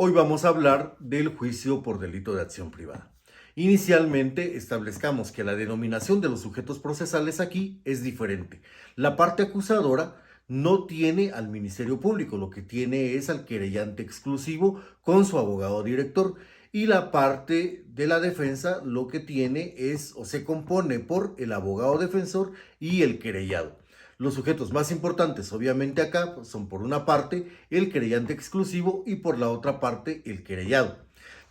Hoy vamos a hablar del juicio por delito de acción privada. Inicialmente establezcamos que la denominación de los sujetos procesales aquí es diferente. La parte acusadora no tiene al Ministerio Público, lo que tiene es al querellante exclusivo con su abogado director, y la parte de la defensa lo que tiene es o se compone por el abogado defensor y el querellado. Los sujetos más importantes, obviamente acá, son por una parte el querellante exclusivo y por la otra parte el querellado.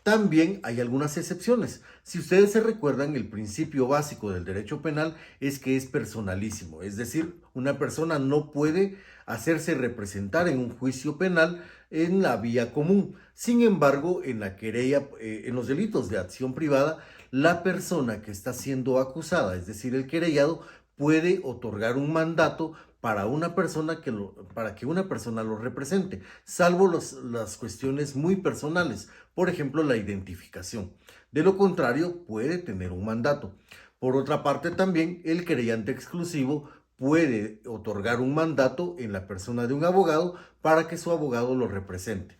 También hay algunas excepciones. Si ustedes se recuerdan, el principio básico del derecho penal es que es personalísimo, es decir, una persona no puede hacerse representar en un juicio penal en la vía común. Sin embargo, en la querella, en los delitos de acción privada, la persona que está siendo acusada, es decir, el querellado, puede otorgar un mandato para una persona para que una persona lo represente, salvo las cuestiones muy personales, por ejemplo, la identificación. De lo contrario, puede tener un mandato. Por otra parte, también el querellante exclusivo puede otorgar un mandato en la persona de un abogado para que su abogado lo represente.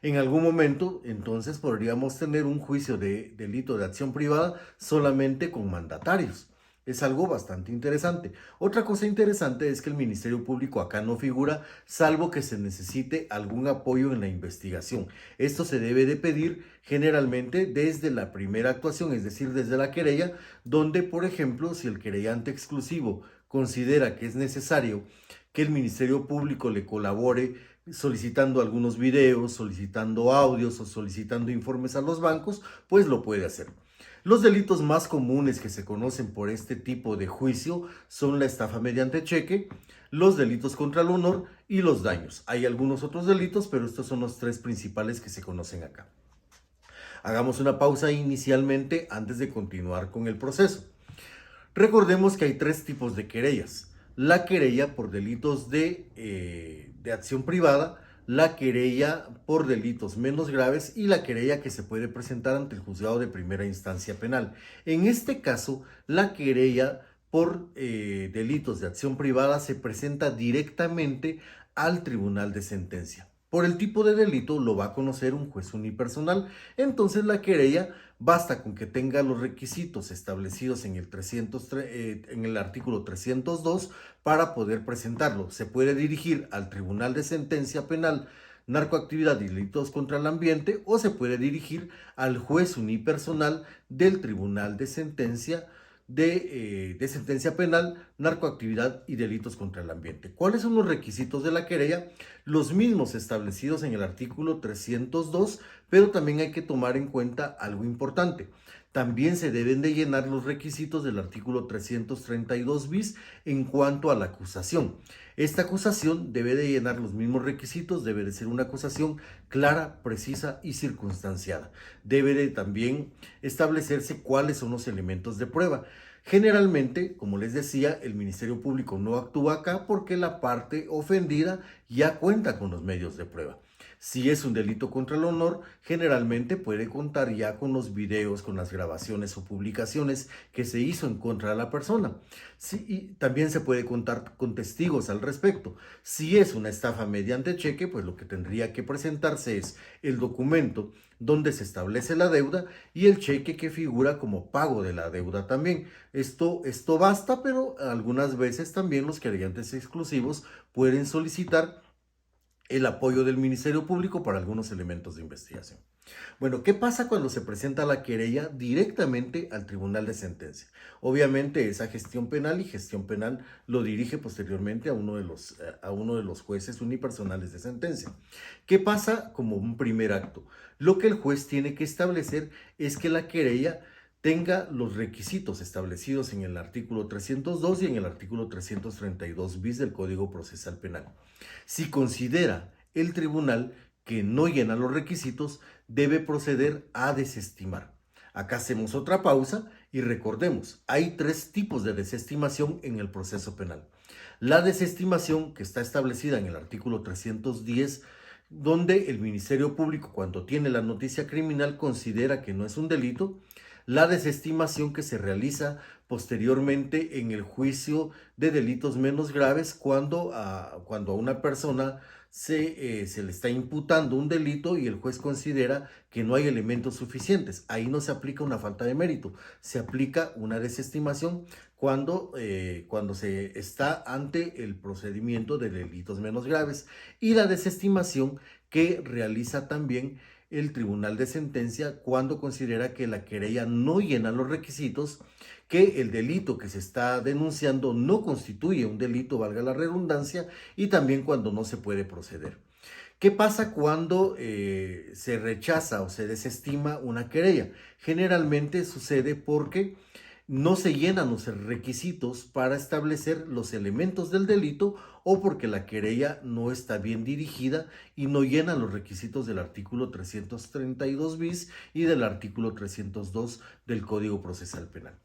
En algún momento, entonces, podríamos tener un juicio de delito de acción privada solamente con mandatarios. Es algo bastante interesante. Otra cosa interesante es que el Ministerio Público acá no figura, salvo que se necesite algún apoyo en la investigación. Esto se debe de pedir generalmente desde la primera actuación, es decir, desde la querella, donde, por ejemplo, si el querellante exclusivo considera que es necesario que el Ministerio Público le colabore solicitando algunos videos, solicitando audios o solicitando informes a los bancos, pues lo puede hacer. Los delitos más comunes que se conocen por este tipo de juicio son la estafa mediante cheque, los delitos contra el honor y los daños. Hay algunos otros delitos, pero estos son los tres principales que se conocen acá. Hagamos una pausa inicialmente antes de continuar con el proceso. Recordemos que hay tres tipos de querellas. La querella por delitos de acción privada, la querella por delitos menos graves y la querella que se puede presentar ante el juzgado de primera instancia penal. En este caso, la querella por delitos de acción privada se presenta directamente al tribunal de sentencia. Por el tipo de delito lo va a conocer un juez unipersonal. Entonces la querella basta con que tenga los requisitos establecidos en en el artículo 302 para poder presentarlo. Se puede dirigir al Tribunal de Sentencia Penal, Narcoactividad y Delitos contra el Ambiente, o se puede dirigir al juez unipersonal del Tribunal de sentencia penal, narcoactividad y delitos contra el ambiente. ¿Cuáles son los requisitos de la querella? Los mismos establecidos en el artículo 302, pero también hay que tomar en cuenta algo importante. También se deben de llenar los requisitos del artículo 332 bis en cuanto a la acusación. Esta acusación debe de llenar los mismos requisitos, debe de ser una acusación clara, precisa y circunstanciada. Debe de también establecerse cuáles son los elementos de prueba. Generalmente, como les decía, el Ministerio Público no actúa acá porque la parte ofendida ya cuenta con los medios de prueba. Si es un delito contra el honor, generalmente puede contar ya con los videos, con las grabaciones o publicaciones que se hizo en contra de la persona. Sí, y también se puede contar con testigos al respecto. Si es una estafa mediante cheque, pues lo que tendría que presentarse es el documento donde se establece la deuda y el cheque que figura como pago de la deuda también. Esto basta, pero algunas veces también los querellantes exclusivos pueden solicitar el apoyo del Ministerio Público para algunos elementos de investigación. Bueno, ¿qué pasa cuando se presenta la querella directamente al Tribunal de Sentencia? Obviamente esa gestión penal y gestión penal lo dirige posteriormente a uno de los jueces unipersonales de sentencia. ¿Qué pasa como un primer acto? Lo que el juez tiene que establecer es que la querella tenga los requisitos establecidos en el artículo 302 y en el artículo 332 bis del Código Procesal Penal. Si considera el tribunal que no llena los requisitos, debe proceder a desestimar. Acá hacemos otra pausa y recordemos, hay tres tipos de desestimación en el proceso penal. La desestimación que está establecida en el artículo 310, donde el Ministerio Público, cuando tiene la noticia criminal, considera que no es un delito. La desestimación que se realiza posteriormente en el juicio de delitos menos graves cuando a una persona se le está imputando un delito y el juez considera que no hay elementos suficientes. Ahí no se aplica una falta de mérito, se aplica una desestimación cuando se está ante el procedimiento de delitos menos graves, y la desestimación que realiza también el tribunal de sentencia cuando considera que la querella no llena los requisitos, que el delito que se está denunciando no constituye un delito, valga la redundancia, y también cuando no se puede proceder. ¿Qué pasa cuando se rechaza o se desestima una querella? Generalmente sucede porque no se llenan los requisitos para establecer los elementos del delito, o porque la querella no está bien dirigida y no llena los requisitos del artículo 332 bis y del artículo 302 del Código Procesal Penal.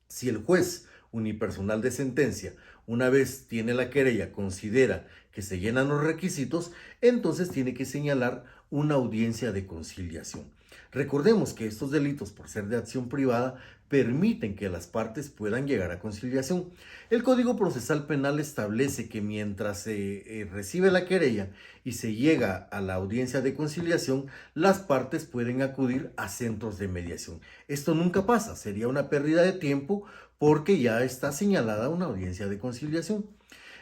Si el juez unipersonal de sentencia, una vez tiene la querella, considera que se llenan los requisitos, entonces tiene que señalar una audiencia de conciliación. Recordemos que estos delitos, por ser de acción privada, permiten que las partes puedan llegar a conciliación. El Código Procesal Penal establece que mientras se recibe la querella y se llega a la audiencia de conciliación, las partes pueden acudir a centros de mediación. Esto nunca pasa, sería una pérdida de tiempo porque ya está señalada una audiencia de conciliación.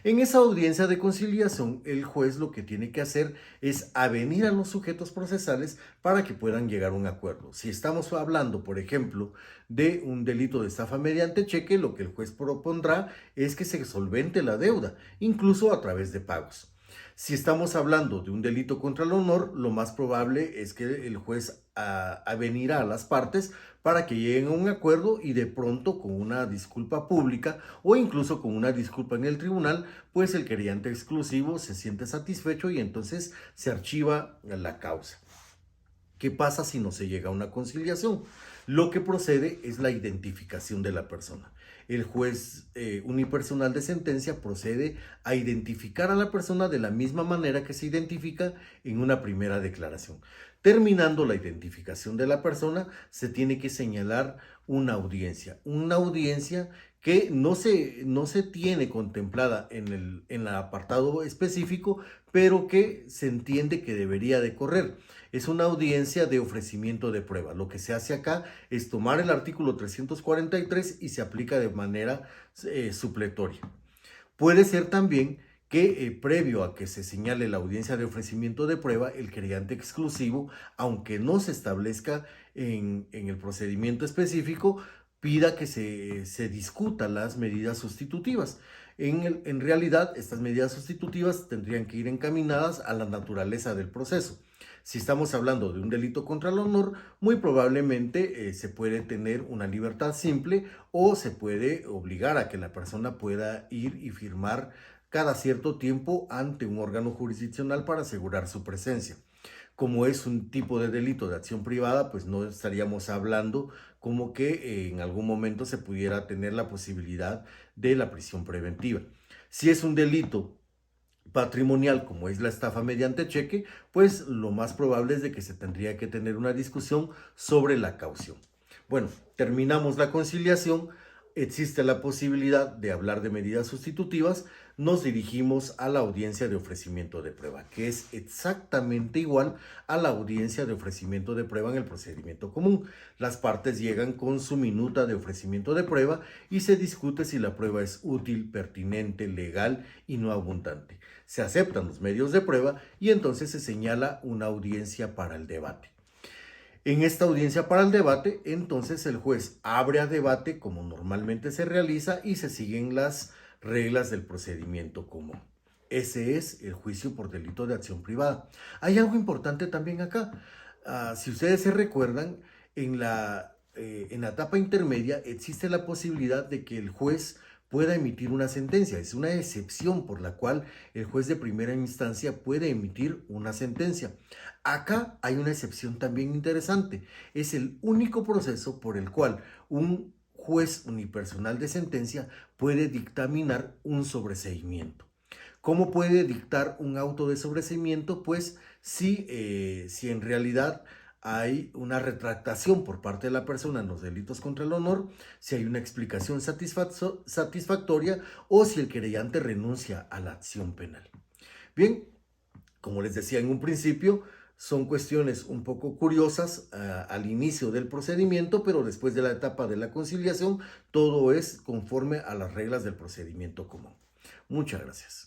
En esa audiencia de conciliación, el juez lo que tiene que hacer es avenir a los sujetos procesales para que puedan llegar a un acuerdo. Si estamos hablando, por ejemplo, de un delito de estafa mediante cheque, lo que el juez propondrá es que se solvente la deuda, incluso a través de pagos. Si estamos hablando de un delito contra el honor, lo más probable es que el juez avenirá a las partes para que lleguen a un acuerdo, y de pronto con una disculpa pública o incluso con una disculpa en el tribunal, pues el querellante exclusivo se siente satisfecho y entonces se archiva la causa. ¿Qué pasa si no se llega a una conciliación? Lo que procede es la identificación de la persona. El juez unipersonal de sentencia procede a identificar a la persona de la misma manera que se identifica en una primera declaración. Terminando la identificación de la persona, se tiene que señalar una audiencia que no se tiene contemplada en el apartado específico, pero que se entiende que debería de correr. Es una audiencia de ofrecimiento de prueba. Lo que se hace acá es tomar el artículo 343 y se aplica de manera supletoria. Puede ser también que previo a que se señale la audiencia de ofrecimiento de prueba, el querellante exclusivo, aunque no se establezca en el procedimiento específico, pida que se discutan las medidas sustitutivas. En realidad, estas medidas sustitutivas tendrían que ir encaminadas a la naturaleza del proceso. Si estamos hablando de un delito contra el honor, muy probablemente se puede tener una libertad simple, o se puede obligar a que la persona pueda ir y firmar cada cierto tiempo ante un órgano jurisdiccional para asegurar su presencia. Como es un tipo de delito de acción privada, pues no estaríamos hablando como que en algún momento se pudiera tener la posibilidad de la prisión preventiva. Si es un delito patrimonial, como es la estafa mediante cheque, pues lo más probable es de que se tendría que tener una discusión sobre la caución. Bueno, terminamos la conciliación, existe la posibilidad de hablar de medidas sustitutivas, nos dirigimos a la audiencia de ofrecimiento de prueba, que es exactamente igual a la audiencia de ofrecimiento de prueba en el procedimiento común. Las partes llegan con su minuta de ofrecimiento de prueba y se discute si la prueba es útil, pertinente, legal y no abundante. Se aceptan los medios de prueba y entonces se señala una audiencia para el debate. En esta audiencia para el debate, entonces el juez abre a debate como normalmente se realiza y se siguen las reglas del procedimiento común. Ese es el juicio por delito de acción privada. Hay algo importante también acá. Si ustedes se recuerdan, en la etapa intermedia existe la posibilidad de que el juez pueda emitir una sentencia. Es una excepción por la cual el juez de primera instancia puede emitir una sentencia. Acá hay una excepción también interesante. Es el único proceso por el cual un juez unipersonal de sentencia puede dictaminar un sobreseimiento. ¿Cómo puede dictar un auto de sobreseimiento? Pues si en realidad hay una retractación por parte de la persona en los delitos contra el honor, si hay una explicación satisfactoria, o si el querellante renuncia a la acción penal. Bien, Como les decía en un principio, son cuestiones un poco curiosas al inicio del procedimiento, pero después de la etapa de la conciliación, todo es conforme a las reglas del procedimiento común. Muchas gracias.